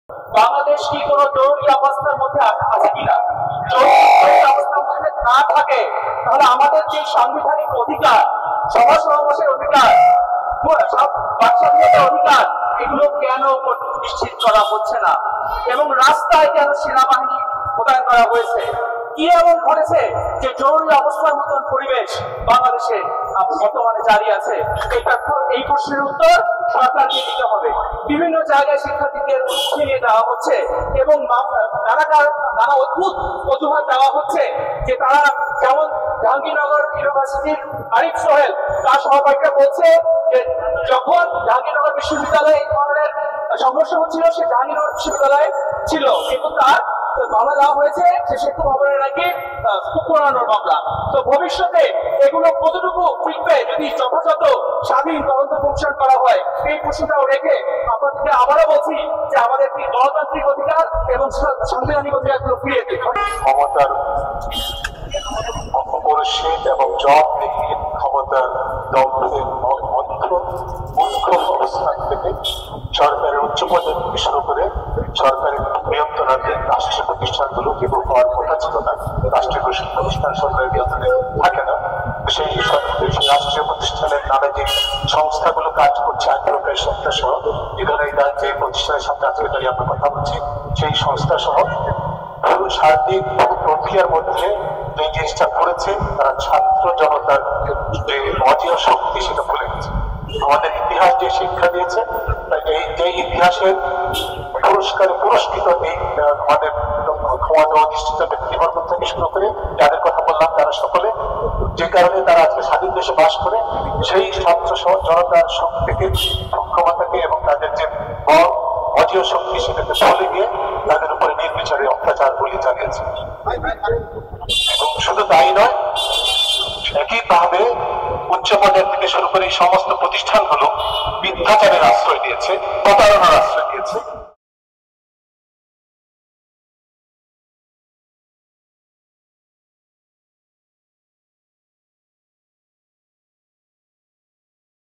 বাংলাদেশ কি কোনো জরুরি অবস্থার মধ্যে আছে কিনা? জরুরি অবস্থার মধ্যে না থাকে তাহলে আমাদের যে সাংবিধানিক অধিকার, সভা সমাবেশের অধিকার, বাকস্বাধীনতার অধিকার, এগুলো কেন নিশ্চিত করা হচ্ছে না? এবং রাস্তায় কেন সেনাবাহিনী মোতায়েন করা হয়েছে? কি এমন ঘটেছে যে জরুরি অবস্থার মতন পরিবেশ বাংলাদেশে বর্তমানে জারি আছে? এই প্রশ্নের উত্তর সরকারকে দিতে হবে। বিভিন্ন জায়গায় শিক্ষার্থীদের উস্কিয়ে দেওয়া হচ্ছে এবং নানা অদ্ভুত অজুহাত দেওয়া হচ্ছে যে তারা, যেমন জাহাঙ্গীরনগর ইউনিভার্সিটির আরিফ সোহেল তার সহপাঠীরা বলছে যে যখন জাহাঙ্গীরনগর বিশ্ববিদ্যালয়ে এই ধরনের সংঘর্ষ হচ্ছিল সে জাহাঙ্গীরনগর বিশ্ববিদ্যালয়ে ছিল, কিন্তু তার মামলা দেওয়া হয়েছে যে সেতু ভবনের নাকি পুরানোর মামলা। তো ভবিষ্যতে এগুলো কতটুকু টিকবে যদি যথাযথ স্বাধীন তদন্ত কমিশন করা হয়? এই প্রশ্নটাও রেখে আপনাদেরকে আবারও বলছি যে আমাদের কি গণতান্ত্রিক অধিকার এবং সাংবিধানিক অধিকারগুলো ফিরিয়ে দিতে হবে। ক্ষমতার অপরিসীম এবং জব দেখিয়ে ক্ষমতার দম্ভের মুখ্য অবস্থান থেকে সরকারের উচ্চ পর্যায় থেকে শুরু করে সরকারের নিয়ন্ত্রণাধীন রাষ্ট্রীয় প্রতিষ্ঠানগুলো যেগুলো হওয়ার কথা ছিল না, রাষ্ট্রীয় প্রতিষ্ঠান সরকারের নিয়ন্ত্রণে থাকে না, সেই রাষ্ট্রীয় প্রতিষ্ঠানের নামে যে সংস্থাগুলো কাজ করছে, আইন প্রকারের সংস্থা সহ এখানে যে প্রতিষ্ঠানের সাথে আজকে দাঁড়িয়ে আমরা কথা বলছি, সেই সংস্থা সহ সার্বিক প্রক্রিয়ার মধ্যে যে জিনিসটা করেছে তারা ছাত্র জনতার যে অজেয় শক্তি সেটা ভুলে গেছে। আমাদের ইতিহাস যে শিক্ষা দিয়েছে, যে ইতিহাসের পুরস্কৃত এই আমাদের ক্ষমতা অধিষ্ঠিত ব্যক্তিবর্গ থেকে শুরু করে যাদের কথা বললাম তারা সকলে যে কারণে তারা আজকে স্বাধীন দেশে বাস করে, সেই ছাত্র জনতার শক্তিকে, সক্ষমতাকে এবং তাদের যে অজেয় শক্তি সেটাকে চলে গিয়ে তাদের উপরে নির্বিচারে অত্যাচার বলে চালিয়েছে। এবং শুধু তাই নয়, একইভাবে উচ্চ পর্যায় থেকে শুরু করে এই সমস্ত প্রতিষ্ঠানগুলো মিথ্যাচারের আশ্রয় দিয়েছে, প্রতারণার আশ্রয় দিয়েছে।